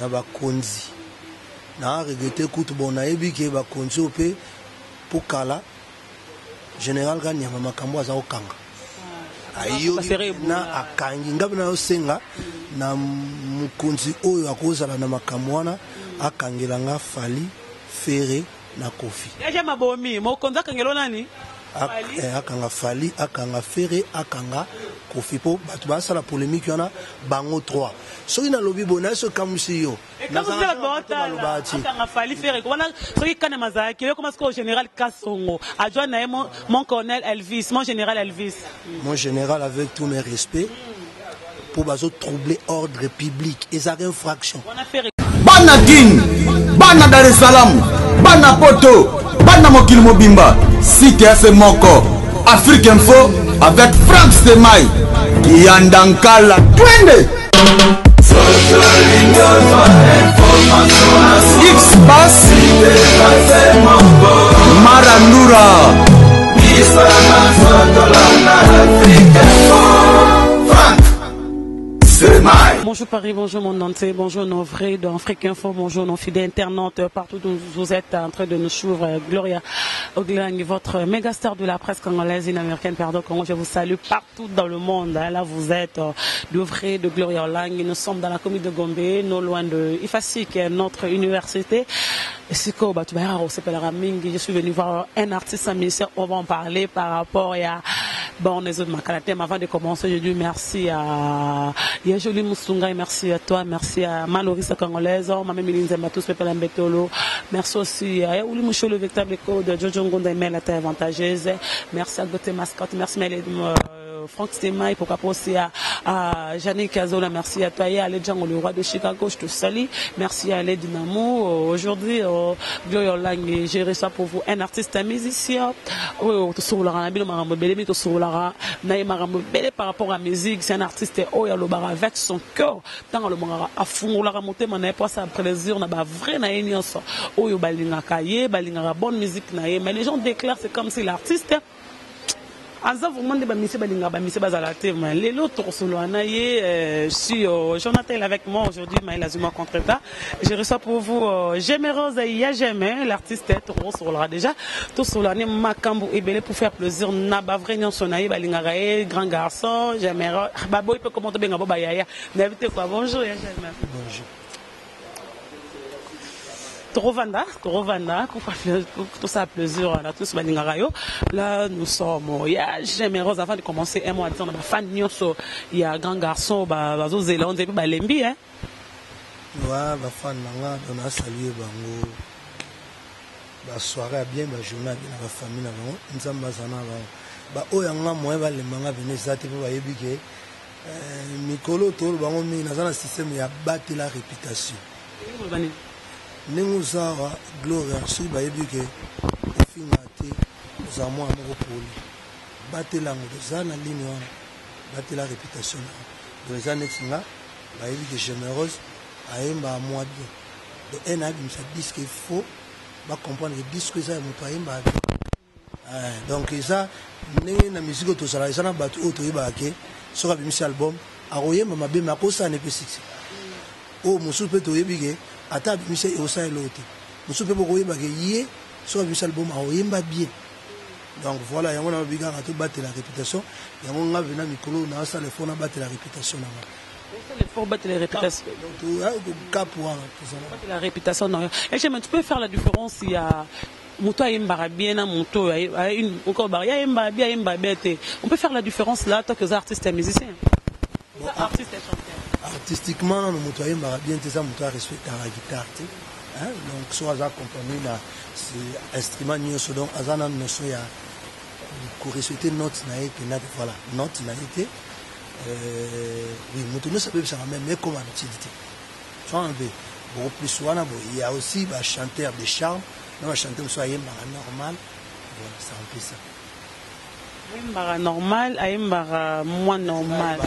na bakonzi na regretter kutu bon na yebi ke bakonzi ope pour kala général Kanyama makambo aza okanga ayo na akangi ngabe na osenga na mukonzi oyo akozala na makambo wana akangela nga Fally Ferré na Kofi ya mabomi mokonzi akangelo nani akanga Fally akanga Ferré akanga Kofi po batu ba sala polémique yana bango 3 soki na lobi bona so kamusi yo na akanga Fally Ferré ko wana soki kana mazaki yo comment au général Kasongo adjoint na mon colonel Elvis mon général Elvis mon général avec tous mes respects pour bazo troubler ordre public et ça infraction bana Guine bana Dar es Salaam bana Poto bana Mokili Mobimba site FM moko Afrique Info avec Frank Stemai Yandankala twende X-Bass Marandura Bonjour Paris, bonjour mon entier, bonjour nos vrais dans Afrique Info, bonjour nos fidèles internautes partout où vous êtes en train de nous suivre. Gloria Oglang, votre méga star de la presse congolaise, américaine, pardon, Congo, je vous salue partout dans le monde. Là vous êtes de vrais de Gloria Oglang. Nous sommes dans la commune de Gombe, non loin de Ifasi, qui est notre université. Je suis venu voir un artiste ministère, on va en parler par rapport à bon, les autres Makalatem. Avant de commencer, je dis merci à Yajoli Moussunga, merci à toi, merci à Malorissa Congolaise, Mamé Milinze Matus Pepela Mbetolo, merci aussi à Yaouli Moucho, le véritable code, Jojo Ngonda Email, la terre avantageuse, merci à Gauthier Mascotte, merci à Franck Stemai, pourquoi pas aussi à Janine Kazola, merci à toi, et à Ledjango, le roi de Chicago, je te salue, merci à Led Dynamo, aujourd'hui, Gloria Oglang, j'ai reçu pour vous un artiste, un musicien, tout sur la ramille, tout sur la par rapport à la musique, c'est un artiste oh, avec son cœur. Tant le monde a fond la ramonter, mais pas ça plaisir, n'a pas vrai na ça. Oh yo balinga kaye, balinga bonne musique mais les gens déclarent c'est comme si l'artiste Aza vous demandez monsieur balinga monsieur bazalate mais les autres sur le si Jonathan avec moi aujourd'hui mais il a zuma contre ça. Je reçois pour vous Gémérose ya jamais l'artiste est trop sur le déjà tout sur l'année makambo et belé pour faire plaisir na ba vrai nyon sonaye balinga grand garçon Gémérose babo il peut commenter bien baba yaya n'invite quoi bonjour ya jamais bonjour Torovanda, tout ça plaisir à tous Balingarayo. Là, nous sommes, il y a Gémérose avant de commencer un mois de temps, fan nyoso, il y a grand garçon, bazo Zélande et puis Balembi, hein. Ouais, ba fan nanga, on a salué bango. Ba soirée bien, ba journée bien, ba famille na bango, nzamba zana ba. Ba oyanga moyen ba lemanga venez zate pour ba yebike. Mikolo tolo bango mi na zana système ya battre la réputation. Nengo zawa Gloria si ba yebike ofinga te za moi moko poli. Battre la zana ligne wana. Battre la réputation. Dans les années nga ba yebike Gémérose aimba à moi bien. Donc un a dit ça dit qu'il faut ba comprendre que disque ça moto aimba. Donc ça na musique to sala ça na batu auto yeba ke so ka bimisi album a royema mabe makosa ne pe succès. Oh musu pe to yebike ata bimisi e osa elote. Musu pe boko yeba ke yé so ka bimisi album a royema bien. Donc voilà, yango na biga to battre la réputation, yango nga vena mikolo na ça le fond na battre la réputation na. Il faut battre les réputations. La réputation, non. Et tu peux faire la différence il y a Mouto Aïmbara bien, Mouto encore Aïmbara bien, on peut faire la différence là, toi que artiste et musicien. Artiste et chanteur. Artistiquement, Mouto Aïmbara bien, c'est ça, Mouto respecte la guitare. Donc, soit à accompagner là, c'est instrument nyoso donc azana noso ya correspecter note naïe que voilà, note naïe. Oui, Moutono ça peut faire même comme en utilité. Beaucoup plus il y a aussi un chanteur de charme, un chanteur soit normal, voilà, c'est un peu ça. Aïmbara normal, Aïmbara moins normal.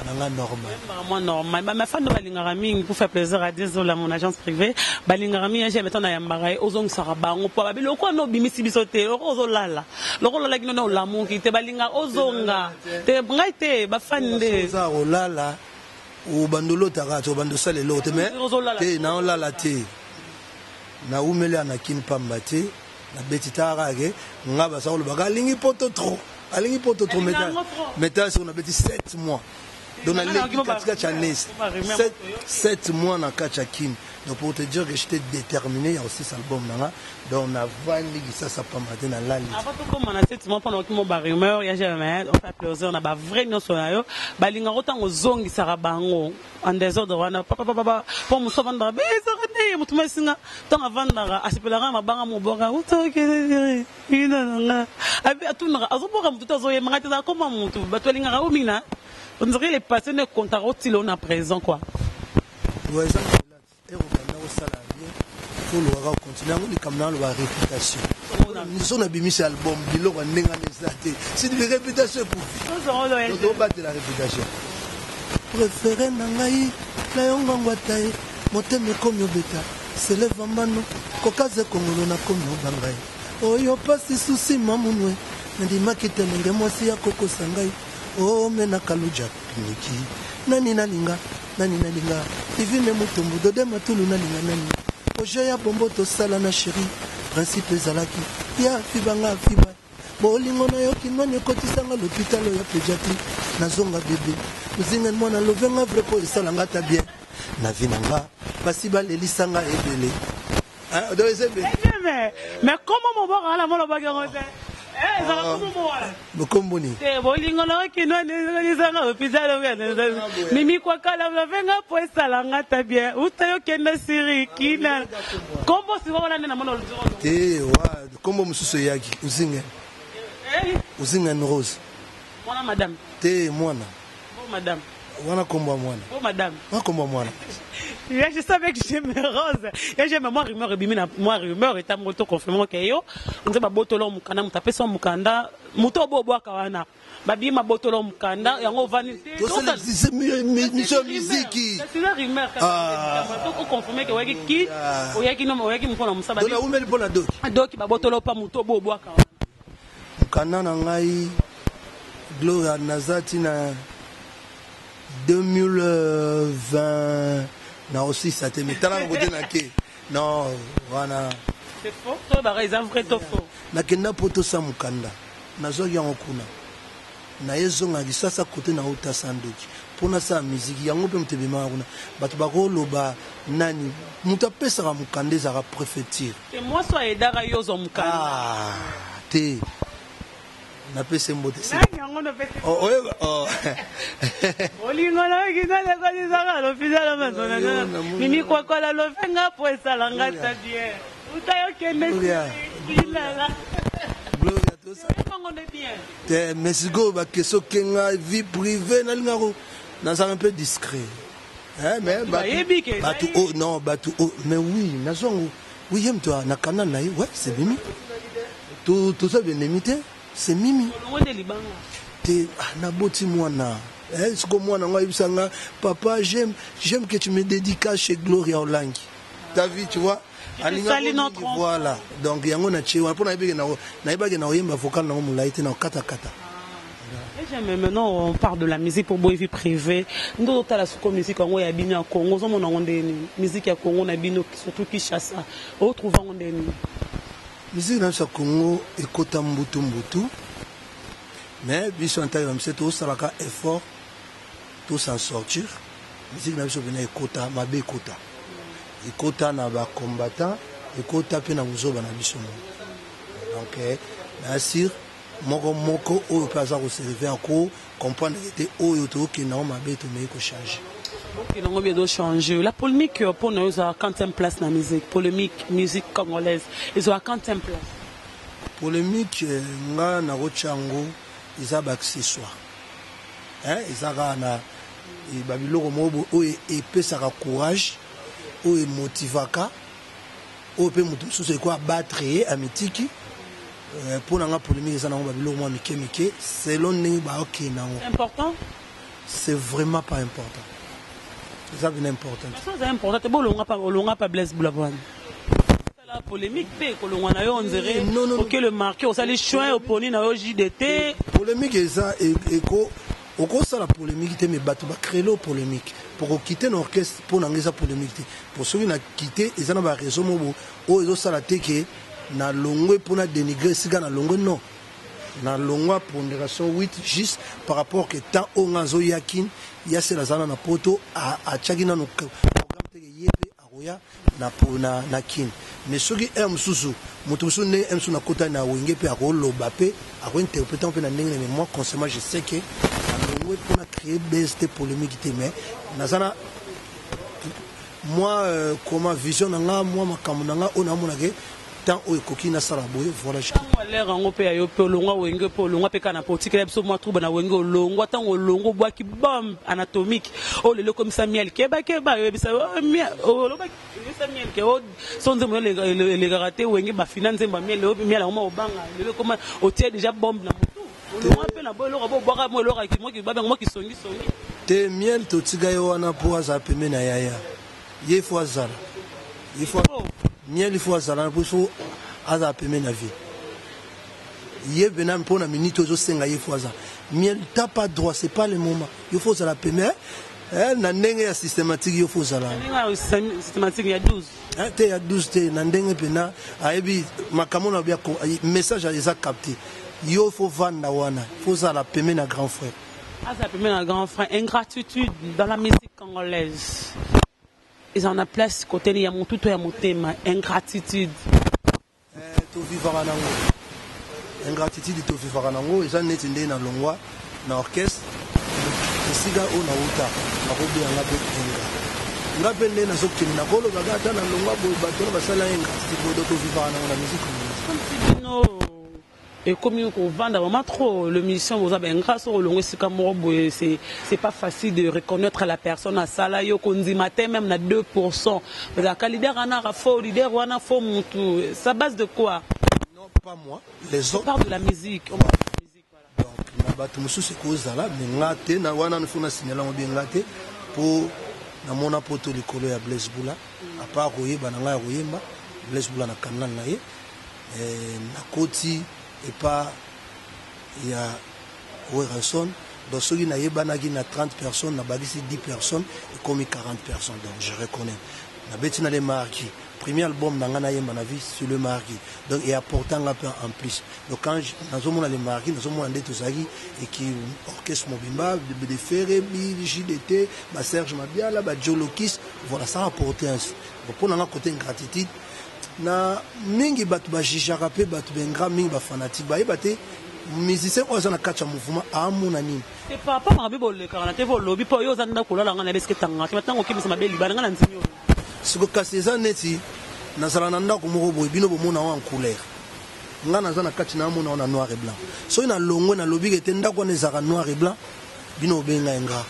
Moins normal. Ma femme de Balingarami, pour faire plaisir à désolé à mon agence privée, Balingarami, j'ai maintenant Aïmbara, Ozong Saraba, on peut le quoi no bimisi bisote, Ozolala. Le rôle là qui nous l'amour qui te Balinga, Ozonga, te Braite, Bafande. Ozolala, au bandolo tarat au bando sale l'autre mais te na on la te na umele anakin pambate na betita rage ngaba sa lo baga lingi poto trop mais on a beti 7 mois donc on a 7 mois na kachakin. Donc pour te dire que j'étais déterminé, il y a aussi cet album là. Donc on a vendu ça pas matin dans la liste. Avant tout comme on a 7 mois pendant que mon rumeur, il y a jamais on fait plaisir, on a pas vrai non sonayo. Balinga autant aux zongi sarabango en désordre wana papa pour me sauver dans ça rené mutuma singa tant avant na asipela ma banga mo boga utoke ina abi atuna azoboga mutu azoye mangati za koma mutu batwelinga ra umina on dirait les patients ne comptent pas on a présent quoi. Ouais ça et on ça la bien faut le continuer on dit comme la réputation nous sommes abîmés cet album bilo on nenga nezate c'est une réputation pour on battre la réputation préféré nangai la yonga ngwatae moteme comme obeta se lève mano kokaze kongolo na comme bangai oyo pasi susi mamunwe ndima kitelenge mwasi ya koko sangai o mena kaluja piniki nani nalinga ivine mutumbu dode matulu nalinga nani oje ya bombo to sala na chéri principe zalaki ya fibanga fiba bolingo na yo kinwani kotisanga l'hôpital ya pédiatrie nazonga bébé muzinga mwana lovenga vrai po esalanga ta bien na vinanga basi balelisanga ebele ah do ezebe mais comment mon bord ala molo bagangote eh ça va comment moi bokomboni eh bolingo na kinwani esalanga l'hôpital ya mimi kwa kala lovenga po esalanga ta bien utayo kenda sirikina kombo si wana na mona luzoro te wa kombo mususu yaki uzinga rose mwana madame te mwana bon madame wana kombo mwana bon madame wana kombo mwana je savais que j'aime rose et j'aime moi rumeur bimina moi rumeur et ta moto confirmant que yo on dit ba botolo mukanda mutapesa mukanda muto bobwaka wana babi ma botolo mukanda yango vanité c'est musique c'est la rumeur to confirmer que waki ki oyaki no oyaki mukona musaba donc umeli pona doki ba botolo pa muto bobwaka mukanda na ngai Gloria Nazati na 2020 na aussi ça te metala ngote na ke non wana c'est faux to ba raison vrai to faux na kenda poto sa mukanda nazo yango kuna na yezonga lisasa kote na uta sandoki pona sa musique yango pe mtebema kuna batu bakoloba nani mutapesa ka mukanda za ka préfecture et moi so edara yozo mukanda ah te na pese mbote si oh olingo na kizala kwa zanga l'hôpital mazona mimi kwa kola lovenga po esalanga ta bien utayo kende Gloria to ça te mesigo ba keso kenga vie privée na lingaro na ça un peu discret hein mais batu oh non batu oh mais oui na zongo oui aime toi na kanana na ouais c'est mimi tout ça bien imité c'est mimi te na boti mwana est-ce que moi na ibisanga papa j'aime que tu me dédicaces chez Gloria Olangi ta vie tu vois voilà donc yango na chewa pona ibeke na ibake na oyemba vocal na mulaite na kata maintenant on parle de la musique pour boy vie privée ndo tala suko musique ngo ya bino ya Congo zo mona ngondeni musique ya Congo na bino surtout Kinshasa o trouva ngondeni musique na Congo ekota mbutu mais biso ntaka c'est tout ça la effort tout s'en sortir musique na biso bena ekota mabe ekota na ba combattant ekota pe na muzoba na biso donc nasir moko oyo pe aza koserve encore comprendre que oyo toke na mabe to me ko changer ok donc bien de changer la polémique pour nous à quantième place na musique polémique musique congolaise ils ont à quantième place polémique nga na rochango ils ont accessoire hein ils ont na babiloko mobo oyo epesaka courage oyo motivaka oyo pe mutu susu ko battre amitiki pour nga polémique ça na babiloko mo mike selon ndenge ba ok na important c'est vraiment pas important ça bien important c'est important te bolonga pas Blaise Boulabouane la polémique pe kolonga na yo on dirait OK le marqué on sali choix oponi na yo JDT polémique ça Au ça la polémique, mais bateau va créer la polémique. Pour quitter l'orchestre, pour n'engager la polémique. Pour ceux qui ont quitté, ils ont raison, ils ont ça la tête na longwe pour dénigrer siga na longwe non. Na longwa pondération 8 juste par rapport que tant on a zo yakin, il y a la zana na poto à tchagina no programme te yepe aroya na kin. Mais ceux qui aiment sous mutusu ne aiment sous na kota na wenge pe arolo bape a interpréter un peu na ndenge mais moi consciemment je sais que longwe pour créer BST polémique mais nazana moi comment vision nga moi makamuna on a monake tant au kokina saraboye voilà je l'air en pe ayo pe longwa wenge pe longwa pe kana politique lebso moi trouba na wenge longwa tango longo bwa ki bombe anatomique o le comme ça miel ke ba yo bisa o lo ba bisa miel ke o sonze mo le garaté wenge ba finance ba miel o miel o ma o banga le comme o tie déjà bombe na moto longwa pe na bo lo bo bwa mo lo ki mo ki ba mo ki songi te miel to tiga yo wana po aza peme na yaya ye fo azala il faut miel il faut azala pour so aza peme na vie ye benam pour na minute zo senga ye fo azala miel t'as pas droit c'est pas le moment il faut azala peme na ndenge ya systématique il faut azala systématique ya 12 te ya 12 te na ndenge pena ayebi makamona bia message a capté yo faut vanda wana faut azala peme na grand frère aza peme na grand frère ingratitude dans la musique congolaise. Ils en ont place côté il y a mon tout thème ingratitude. To vivre en ango. Ingratitude to vivre en ango, ils ont netindé na longwa na orchestre. Siga o na uta, na robe ya ngabe enga. Ngabe nde na zokini na golo bagata na longwa boy bato ba sala ingratitude to vivre en ango na musique. Non. Et comme on vend vraiment trop le mission vous avez grâce au long c'est pas facile de reconnaître la personne à ça yo kondi matin même na 2% mais la leader ana faux leader wana faux mutu ça base de quoi non pas moi les autres on parle de la musique donc na bato musu c'est cause là mais ngate na wana nfuna signaler on bien ngate pour na mona poto likolo ya Blaise Bula à part royeba na nga royemba Blaise Bula na kanal na ye na koti et pas il y a Ranson dans ceux qui n'avaient pas 30 personnes n'a pas 10 personnes et comme 40 personnes donc je reconnais na betina les marquis premier album d'Angana Yemba na vie sur le marquis donc et apportant un peu en plus donc quand nous sommes les marquis nous sommes en Detozagi et qui orchestre Mobimba de Ferré JDT ma Serge Mabiala ba Jolokis voilà ça a apporté un pour nous côté ingratitude na mingi batu ba jijaka pe batu bengra mingi ba fanatique ba yebate musicien oza na kacha mouvement amuna nini et papa ma bibo le 40 vo lobby po yo zanda kolala ngana beske tanga kimatango kimisa mabeli bana ngana nzinyo siko kaseza neti nazala na ndako moko boy bino bomona wa en couleur ngana zana kacha na amuna na noir et blanc so ina longwe na lobby ke ndako na zaka noir et blanc bino benga enga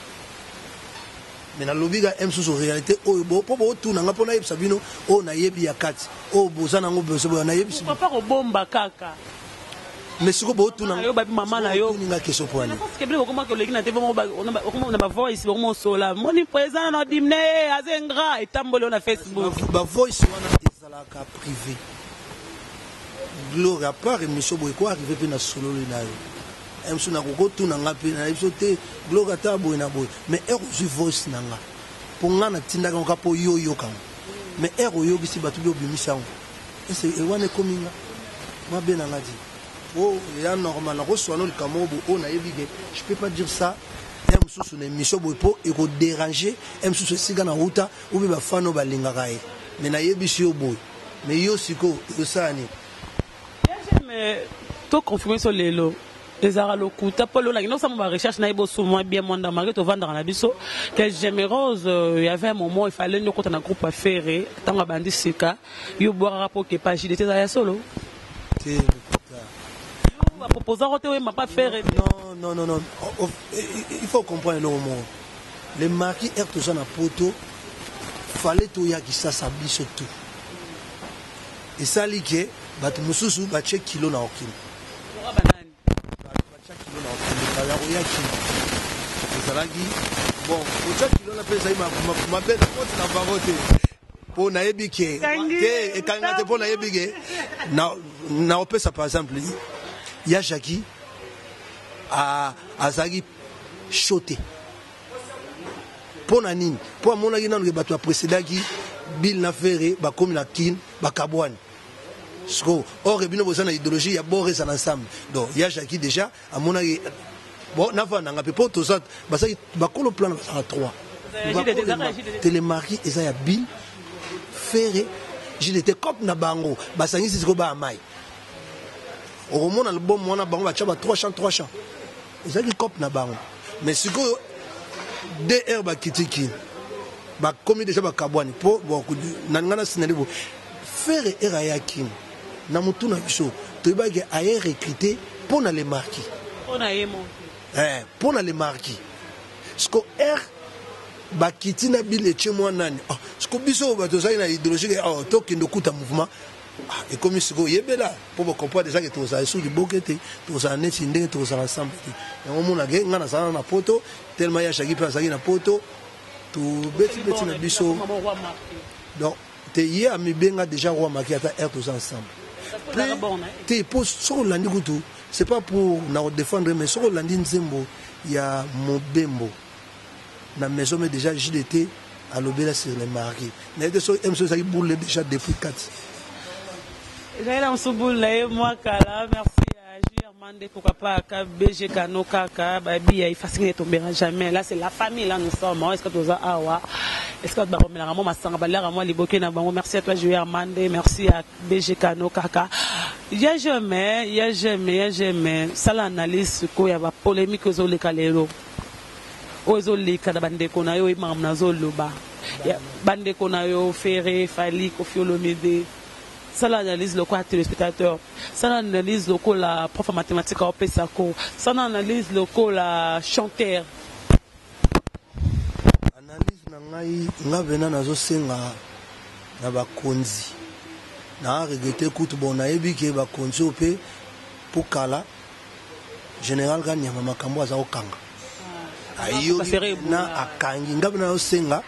mais na lobiga aime sous réalité o bo po tout na ngapona yebisa bino o na yebi ya kati o bozana ngo beso na yebisa papa ko bomba kaka mais siko bo tout na yo ba mama na yo ninga keso poani parce que bile ko ma ko lekina te vraiment on ba voice vraiment sola moni présent na dimne azengra etambolo na Facebook ba voice wana ezala ka privé gloire à part émission boy ko arriver pe na solo le na yo emsu na koko tu na ngapi na episode te gloire ta boy na boy mais er ju voice na nga pour nga na tinda ka po yo kan mais er yo bisi batu bi obimisa ngo et wana kominga ma bena ngadi oh ya normal na reçoit le kamobo on a yebige je peux pas dire ça emsu sur une émission boy po et ko déranger emsu sur siga na huta ou ba fano ba linga kai mais na yebisi yo boy mais yo siko yo sani mais to confirmer sur les lots les aralokuta polo la non ça ma recherche na ibo souvent bien monde maré to vendre na biso que j'aime rose il y avait un moment il fallait nous compter un groupe à faire tanga bandi sika yo boire rapport que pas JDT ya solo te va proposer roté m'a pas faire non il faut comprendre le mot les marquis er to na poto fallait to ya ki ça biso tout et ça liké batu mususu ba check kilo na okini bon, kilo na pesa ma belle na barote pour na yebike et quand ngate pour na yebike na opesa par exemple il y a Jackie à Azagi choté. Pour Nanine, pour mon avis, nous avons précédent qui Bill n'a fait, comme la kin, Bakabouane. Or, il y a une idéologie, il y a bon reste ensemble. Donc, il y a Jackie déjà, à mon avis, bon, n'a pas tout ça, parce que le plan à 3. Télémarqué, et ça y a Bill, Ferré, j'étais comme Nabango, Bassangi, c'est ce qu'on va à Maï. Au moment où l'album, on a 3 chants. Et ça qui comme Nabango. Mais ce que DR Bakitiki, comme déjà Bakabouani, pour Nangana Sinalibo, Ferré et Rayakin, Namutuna Biso, tu vas aller recruter pour les marquis. Pour les marquis. Ce que R. Bakiti na bile chemwa nani ce que biso bato ça ina idéologie to ki ndokuta mouvement et comme ce que yebela pour comprendre déjà que tout ça sous du bokete tout ça net ndenge tout ça ensemble et on mona ge ngana ça na poto tellement ya chaki pa ça na poto tout beti na biso donc te hier mi benga déjà roi makiata r tous ensemble te pour sur landi kutu c'est pas pour na défendre mais sur landi nzembo ya mobembo na maison mais déjà j'étais à l'obéla sur les marquis mais de ça ça boule déjà depuis 4 j'ai là on boule là moi kala merci à Germande pourquoi pas BG Kano kaka babi il fascine tombera jamais là c'est la famille là nous sommes est-ce que tu as awa est-ce que tu vas remettre moi masanga balera moi liboké na bango merci à toi Germande merci à BG Kano kaka il y a jamais ça l'analyse quoi il y a polémique aux les calero ozolika na bandeko na yo imam na zoloba bandeko na yo Ferré Fali Kofi Olomide ça l'analyse le quoi téléspectateur ça l'analyse le quoi la prof en mathématiques au Pesako ça l'analyse le quoi la chanteur analyse na ngai ngavena nazo senga na bakonzi na regretter kutu bona ebike bakonzi ope pour kala général Kanyama makambo aza okanga ayo na akangi ngabe na osenga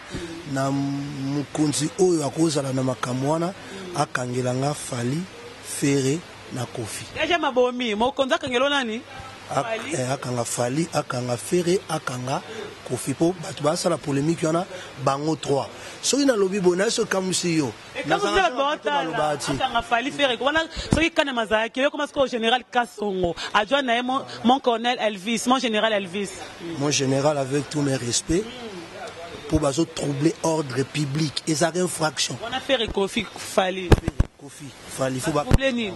na mukunzi oyo akozala na makamwana akangela nga Fali Ferré na Kofi ya mabomi mokonza kangelo nani akanga Fali akanga Ferré akanga Kofi po batu ba sala polémique yana bango 3 soki na lobi bona so kamusi yo na za akanga Fali Ferré kona soki kana mazaki yo comment au général Kasongo adjoint na mon colonel Elvis mon général Elvis mon général avec tous mes respects pour bazo troubler ordre public et ça infraction on a fait Kofi Fali faut pas problème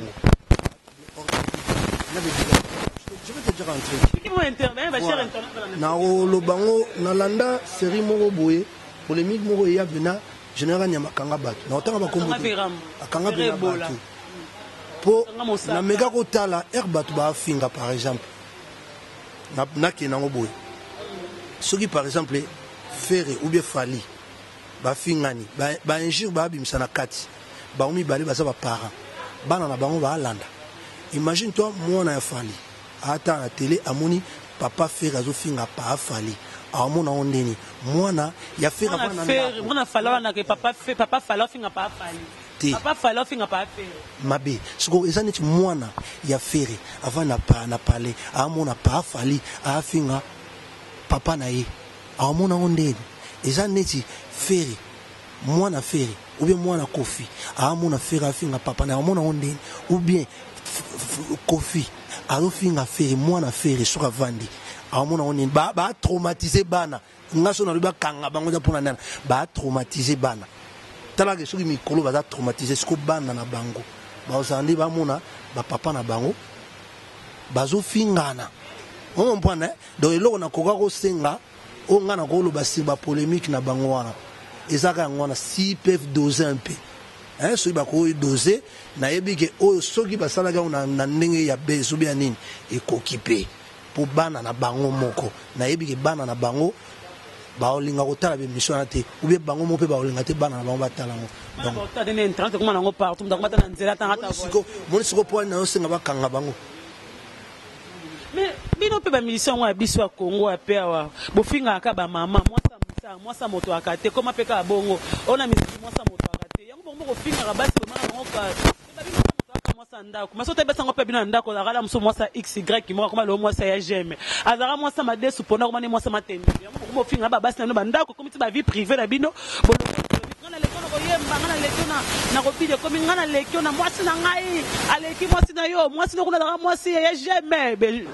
je vais te dire un truc. Qui vont intervenir, va cher internet. Na le bango na landa série moko boye polémique moko ya bena général Nyamakanga batu. Na otanga ba kombo. Akanga bena batu. Po na mega ko tala batu ba finga par exemple. Na kenango boye. Soki par exemple Ferré ou bien Fali ba fingani ba injure ba bimisa na kati. Ba omi bale ba za ba parents. Bana na bango ba landa. Imagine toi moi na Fali. Attends la télé amoni papa Ferré azo finga pa Fali amona ondeni mwana ya Ferré avant na mwana fala na ke papa fala finga pa Fali papa fala finga pa Ferré mabe siko ezaneti mwana ya Ferré avant na parler amona pa Fali a finga papa na ye amona ondeni ezaneti Ferré mwana Ferré ou bien mwana Kofi amona Ferré finga papa na amona ondeni ou bien Kofi arofinga Ferré mwana Ferré soka vandi amona oni ba traumatiser bana ngaso na liba kanga bango za pona nana ba traumatiser bana tala ke soki mikolo ba traumatiser sko bana na bango ba osandi ba mona ba papa na bango bazo fingana on comprend donc eloko na koka ko senga o ngana ko lo ba simba polémique na bango wana ezaka ngona si peuvent doser un peu soki bakoki dose nayebi ke oyo soki basalaka na ndenge ya beso bia nini ekoki mpe mpo bana na bango moko nayebi ke bana na bango baolinga kotala bemission wana te oubien bango moko mpe baolinga te bana na bango batala ngo moni siko mpo ani nayosenga bakanga bango mais bino mpe bamission ngo ya biso ya Congo ya mpe awa bofingaka bamama mwasa moto akate koma mpe kaka bongo ona miziki mwasa moto akate yango bongo finga basi ba mama ngoka sanda kuma sote besa ngope bino ndako la kala muso mwasa xy qui mo koma lo mwasa ya gm azara mwasa madesu pona koma ni mwasa matende mo finga ba basi na ba ndako comme ti ba vie privée na bino bolo ngana le kono ko yemba ngana le kona na ko pide comme ngana le kona mwasi na ngai aleki mwasi na yo mwasi no kuna la mwasi ya gm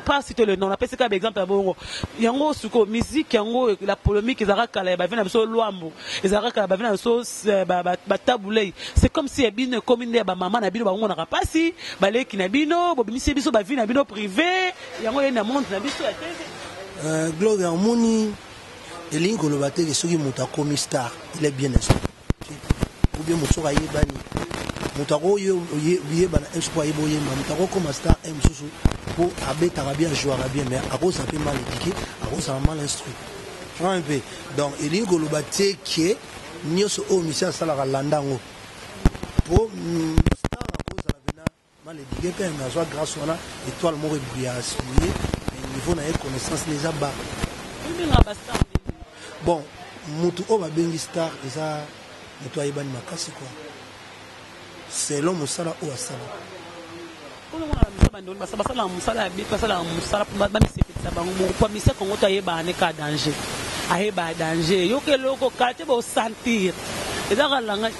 pas citer le nom na pesa ka exemple ya bongo yango suko musique yango la polémique ezara kala ba vina biso lwambo ezara kala ba vina biso ba tabulei c'est comme si ebine commune ba maman na bino ba ngona kapasi baleki na bino bobimisi biso ba vie na bino privé yango yena monde na biso ya tete Gloria moni elingi koloba te ke soki moto akomi star il est bien instruit ou bien moto ayebani moto akoyebana espo ayeba oyemba moto akokoma star mosusu po abetaka bien jouera bien mais akozala mpe mal éduqué akozala mal instruit un peu donc elingi koloba te ke nyonso oyo misi asalaka landa yango po star akozala pena mal éduqué mpe nazwa grâce wana étoile moko ebruya asplie niveau na ye connaissance déjà bas bon mutu oyo babengi star eza mutu ayebani makasi quoi selon mosala oyo asala basala mosala basala mosala bamisepelisa bango mokwa mise kongo to ayeba ne ka danger ayeba danger yoka eloko kate bosentir ezaka langa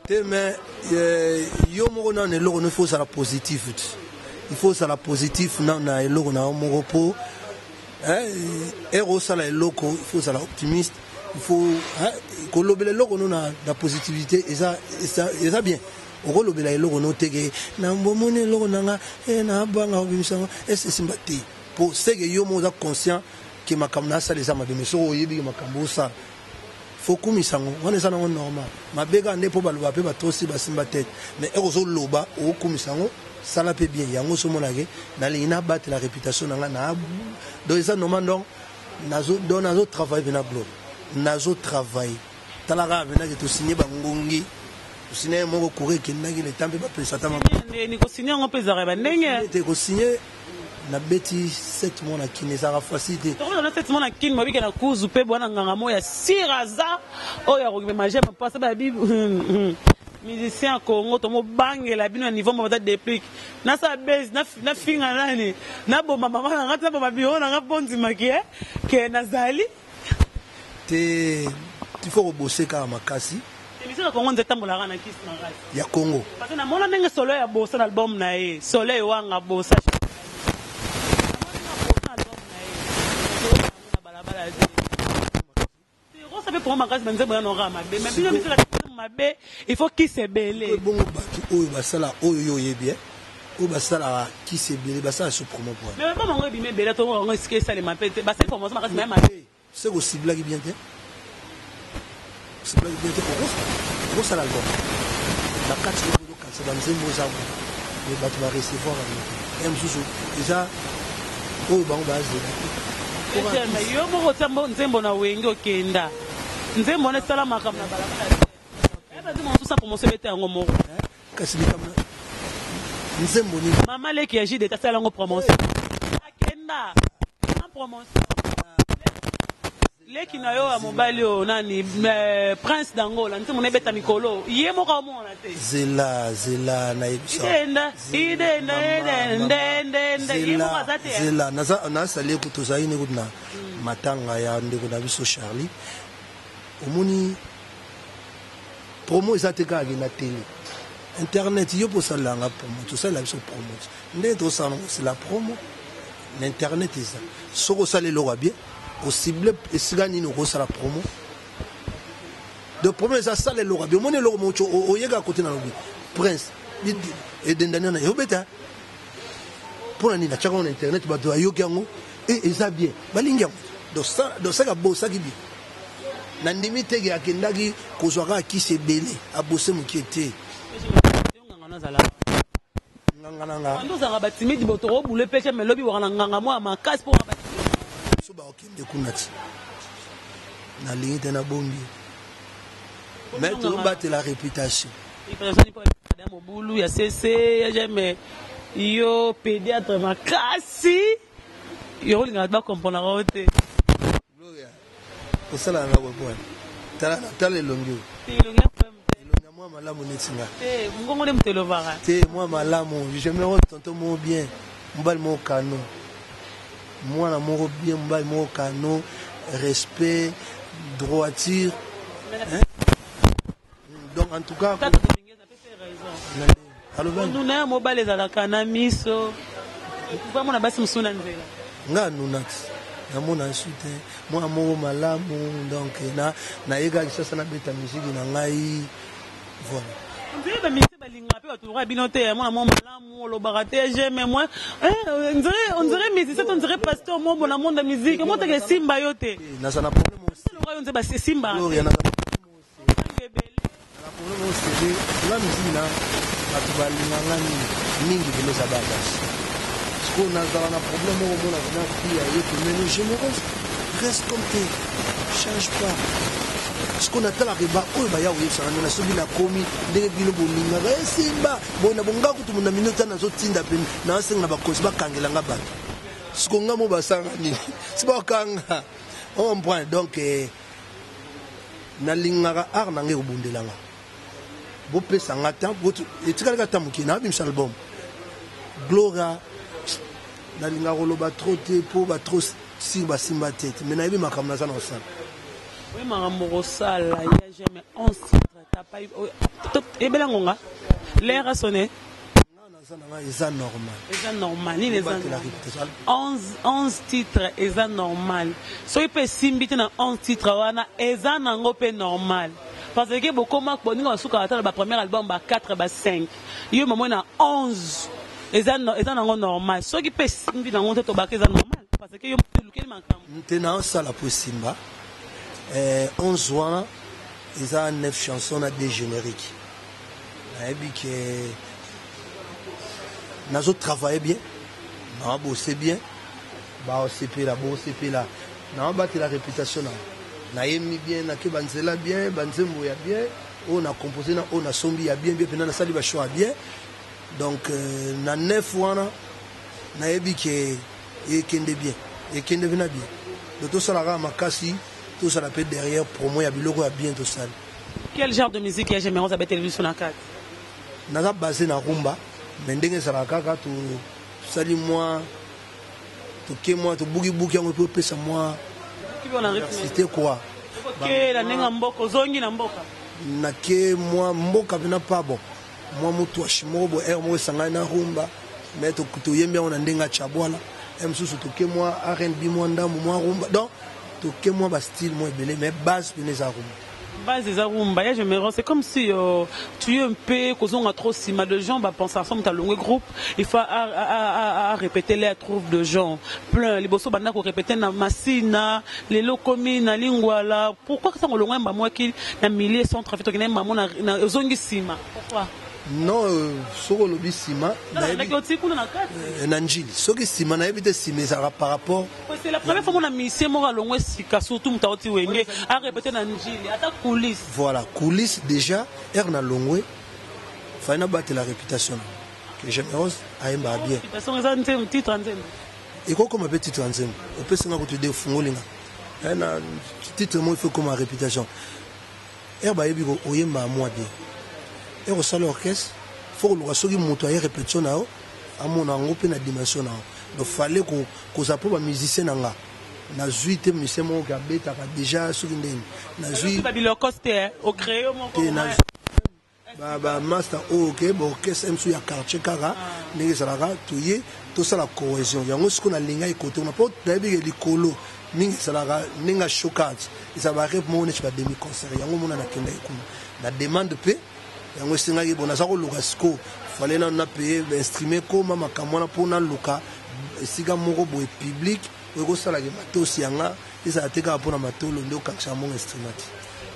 te mais yo moko nano eloko no il faut osala positif il faut osala positif na eloko na yo moko po erosala eloko il faut osala optimiste il faut kolobela eloko no na positivité eza bien okolobela eloko no teke na mbomoni eloko nanga na banga obimisango esimba te po seke yo mo oza conscient ke makambo na asala eza mabe mais soko oyebi makambo osala faut kumisango wana eza nango normal mabeka nde mpo baloba mpe batosi basimba tete mais ekozoloba okumisango sala mpe bien yango somonake nalingi nabatela réputation nanga na donc eza normal donc nazo travaille mpe na globe nazo travaille talaka venake tosigne bangongi tosine moko kore ekendaki le temps mpe bapesa takosigne yango mpe ezaka bandenge te kosigne nabeti 7 mois na kine ezaka facile te 7 mois na kine mobike na kuzu mpe bwana nganga mo ya siraza oyo akokima geme mpasa babi musicien Congo tomo bangela bino na niveau mabata déplique na sa base na finga nani na bomba mama na ngata bomba bio na ngaponzi makie ke nazali te il faut bosser ka makasi émission na Congo nzeta mbolaka na kisi na ngai ya Congo parce que na mona ndenge solo ya bossa na album na ye soleil wanga bossa pour ma grâce benze boya no rama be mais bino misala mabe il faut qui se belé bongo batu oyo basala oyo yebie oyo basala qui se belé basala sur promo point mais pas mango bimé belé to ngo ske ça les mapete basala pour moi ma grâce même mabe c'est que cible qui bien te cible qui bien te pour ça l'album la carte de quand c'est dans les mots mais batu va recevoir même sous déjà oyo bango base mais yo mo tsambo nzembo na wengi okenda nzembo na sala makambo na balabala eba ndi monso sa promotion bete yango moko kasi bikamna nzembo ni mama leki ya jide tasala yango promotion akenda na promotion leki na yo ya mobali o nani prince d'Angola nzembo na beta mikolo ye moko omona te zela na ebisa idenda ye moko azate zela na sali kutozai ne kuna matanga ya ndeko na biso Charlie omoni promo ezate ka na télé internet yo po salanga promo tout ça la biso promo ndé to ça c'est la promo l'internet eza soko sale lo bien au cible esigani no ko sala promo de promo eza sale lo bien omoni lo mocho oyega côté na lobi prince et dendana yo beta pour nani na chaka on internet ba do ayoki yango et eza bien balingi yango donc ça ka bossa ki bien na ndimi tege akendaki kozwaka kisi ebele abose moki ete nganga ndozanga batimidi botoro bule peche melobi wakana nganga mo makasi po so ba okende kuna ti na lingi te na bombi mais to battre la réputation mobulu ya cc jamais yo pédiatre makasi yo linga ba comprendre rote Gloria osala na bo point tala elongi moi malamu netinga. Ngongo de mtelovara. Moi malamu, j'aimerais tonton mon bien. Mbal mon canon. Moi na mon bien, mbal mon canon, respect, droiture. Hein? Donc en tout cas, nous n'avons mobile les alakanamis. Pourquoi mon abbas msuna nzela? Nga nunat. Mon soutien, moi amour malamu, donc na ega ça na beta musique na ngai. Voilà. On dirait que musique balinga pe autour binoté moi amour malamu lo baraté j'aime moi. On dirait musicien, on dirait pasteur moi bon monde de musique. Moi te simba yote. Na ça na problème aussi. On dirait ba simba. Gloria na problème aussi. La musique na batu balinga mingi vile za baba. On a un problème au monde mais généreux, reste comme t'es, change pas. Ce qu'on a la riba, oh bah ya oui ça on a subi la commis, des bino bolinga, simba, bon na bonga ko tumuna minute na zo tinda pen, na senga ba kosi ba kangela ngaba. Ce qu'on a mo ba sanga ni, c'est pas kanga. On prend donc na lingara ar na nge obundelanga. Bo pesa ngata, bo etikala ka tamukina bim album. Gloria na linga roloba trop te po ba trop si ba simba tete mais na yebi makamna za na osala oui makambo sala ya jamais 11 titres t'as pas et bela ngonga l'air a sonné c'est normal ni les 11 titres et ça normal so ipe simbite na 11 titres wana eza nango pe normal parce que beaucoup mak boninga suka ata ba premier album ba 4 ba 5 yo maman na 11 et ça nango normal so qui peut simbi nango te to ba eza normal parce que yo luki makam maintenant ça la possible 11 wana eza 9 chansons na des génériques na ebi que nazo travailler bien na bosser bien ba OCP là na battre la réputation na yemi bien na ke banzela bien banzembo ya bien on a composé na on a sombi ya bien bien na sali ba choix bien donc na 9 wana na yebi que ekende bien ekende vena bien de tout ça la makasi tout ça la peut derrière promo ya biloko ya bien tout ça. Quel genre de musique ya j'aimerais ça télévision na 4 na basé na rumba mais ndenge ça la kaka to sali moi to ke moi to bugi bugi on peut pesa moi c'était quoi que la nenga mboko zongi na mboka na ke moi mboka vena pas bon moi mutu ashimobo mo sanga na rumba mais to yembe on ndenga chabwala msusu to ke moi R&B moi ndambo moi rumba donc to ke moi ba style moi belé mais base de les rumba base des rumba ya je me rends c'est comme si tu es un peu causons à trop si mal de gens bah penser ensemble t'as long groupe il faut à répéter les trouve de gens plein les bosso banda ko répéter na masina les lokomi na lingwala pourquoi ça ngolonga ba moi qui na milliers sont trafic to na maman na zongi sima pourquoi non soko lobi sima na njili soki sima na ebite sima ça par rapport c'est la première fois mon ami c'est moi longwe sika surtout mutauti wenge a répéter na njili ata coulisses voilà coulisses déjà na longwe faina battre la réputation que j'aimerais aimba bien réputation eza titre nzembo iko comme petit titre nzembo opesa nga ko te defungolinga na titre moi il faut comme réputation ba yebi ko oyemba moi bien et au sol orchestre faut le soki moto ya répétition nao amona ngo pe na dimension nao donc fallait ko ça pour ba musicien nanga na zuite musicien mo ka beta ka déjà soki ndeni na zuite ba bilocoste au créer mon ba master OK bon orchestre msu ya quartier kara ndenge salaka tuye to sala cohésion yango siko na linga ikoto na po dabi likolo mingi salaka ninga showcase ça va rep mo ne ba demi concert yango mona na kenda ikuma la demande pe yango singa ki bona sako luka siko fallait na payer instrument comme makamwana pona luka sika moko boye public ko sala ke matosi yanga isa ateka pona matolo ndo kakisa mon instrument.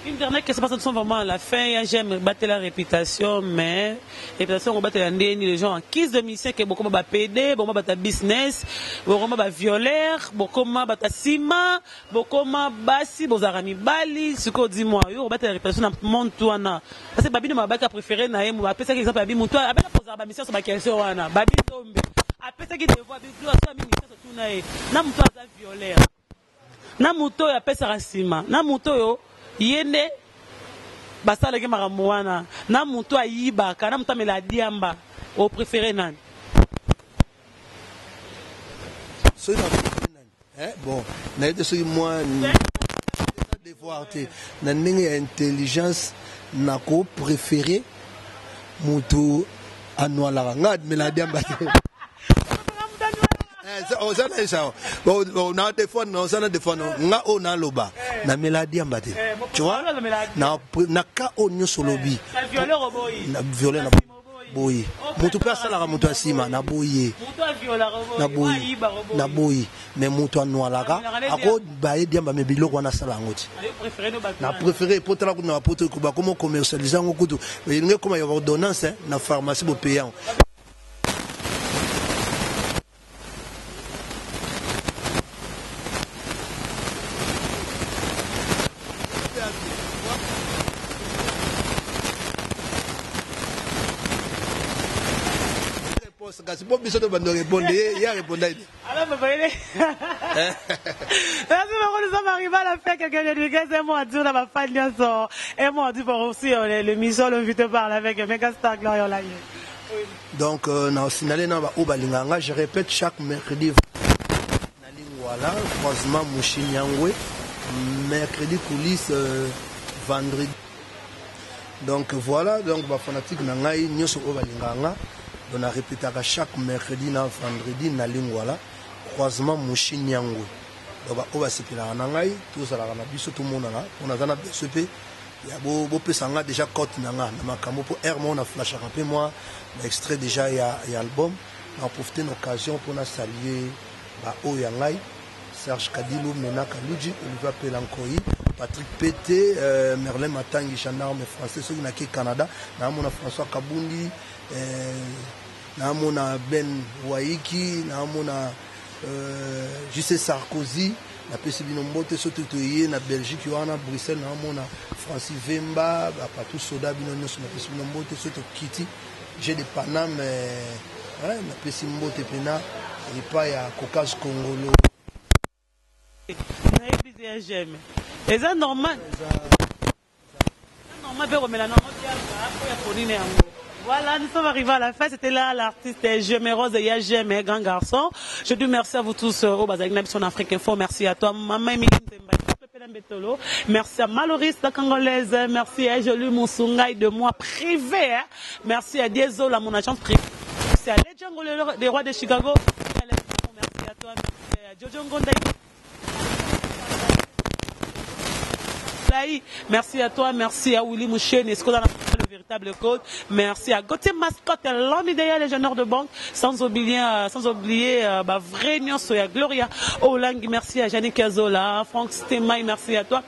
Une dernière question parce que nous sommes vraiment à la fin. J'aime battre la réputation, mais réputation on battre la ndeni les gens en kiss de musicien que beaucoup ba PD, beaucoup ba business, beaucoup ba violeur, beaucoup ba sima, beaucoup basi, bozarami bali, ce qu'on dit moi, yo battre la réputation dans monde toana. Parce que babi de ma baka préféré na yemu, après ça exemple babi mon toi, avec la posar ba mission sur ba question wana, babi tombe. Après ça qui te voit biso à ministère tout na e. Na muto za violeur. Na muto ya pesa sima, na muto yo yende basala ke makamwana na muto ayiba kana muto amela diamba au préféré nani soki na bon nayebi soki mwa devoir te na ndenge ya intelligence nako préféré mutu anwalaka nga amela diamba te ozana esa na defo no sana defo no nga o na loba na meladi ambate tu vois na ka o nyoso lobi na violer na boyi mutu pesa la mutu asima na boyi na boyi mais mutu anwalaka ako baye diamba me biloko na sala ngoti na préféré potala kuna poto ko ba comment commercialiser ngokutu nge comme ya ordonnance na pharmacie bo payant. Merci beaucoup, nous sommes arrivés à la fin. Quelqu'un de c'est moi, Dieu, ma famille, et moi, Dieu, pour aussi l'émission, l'invité parle avec Megastar Gloria Live. Donc, on a signalé dans Obalinganga, je répète chaque mercredi, voilà, croisement Mouchinyangwe, mercredi coulisses, vendredi. Donc voilà, donc, ma fanatique Nangaï, nous sommes Obalinganga. On a répété à chaque mercredi, vendredi, na lingwala, croisement Mouchine Yangwe. Donc, on va se faire un angaï, tout ça, tout le monde là. On a un BCP, il y a beaucoup de déjà côte nanga, pour Hermon, on a flash à rappeler moi, l'extrait déjà, il y a album. On a profité de l'occasion pour nous saluer Oyangaï, Serge Kadilou, Mena Kaluji, Olivier Pelankoyi, Patrick Pété, Merlin Matangi, gendarme français, ceux qui sont au Canada, François Kabundi. Namona Ben Waiki, namona J.C. Sarkozy, na Pesibino Mbote, surtout na Belgique, na Bruxelles, namona Francis Vemba, Patou Soda, Bino na Pesibino Mbote, surtout Kitty, j'ai des Paname, na Pesibino Mbote Pena, et pas ya Caucase Congolo. Et ça normal. Voilà, nous sommes arrivés à la fin. C'était là l'artiste Jemé Rose et Yajemé, grand garçon. Je dis merci à vous tous au Bazar son Afrique Info. Merci à toi, Maman Emilie Mbetolo. Merci à Maloris, la Congolaise. Merci à Jolie Moussoungaï de moi privé. Merci à Dieso, la mon agence privée. Merci à Ledjango, des rois de Chicago. Merci à toi, merci à Jojo Ngondaï. Merci à toi, merci à Willy Mouchen, est-ce qu'on a le véritable code. Merci à Gauthier Mascotte, l'homme idéal, les génères de banque, sans oublier vrai Nion Soya Gloria Olang, merci à Yannick Azola, Franck Stemay, merci à toi.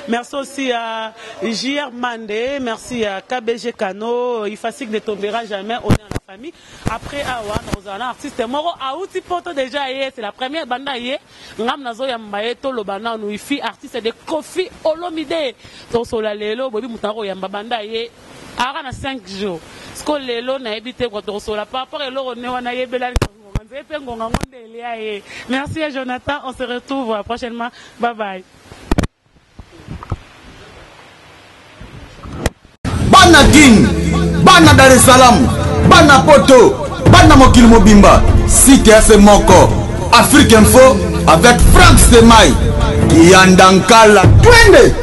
Merci aussi à JR Mandé, merci à KBG Kano, il facile ne tombera jamais, on est dans la famille. Après, nous avons un artiste Moro, Aouti Poto déjà, c'est la première bande, Ngam Nazo Yambaye, Tolo Bana, nous y artiste de Kofi Olomide, Tosola Lelo, Bobby Moutaro Yambabanda, Arana 5 jours. Ce que Lelo n'a évité quand on se la par rapport à l'eau, on a Belan. Merci à Jonathan, on se retrouve prochainement. Bye bye. Bana Guine, Bana Dar es Salaam, Bana Poto, Bana Mokil Mobimba, CTF Moko, Afrique Info avec Franck Stemay, Yandankala, Twende.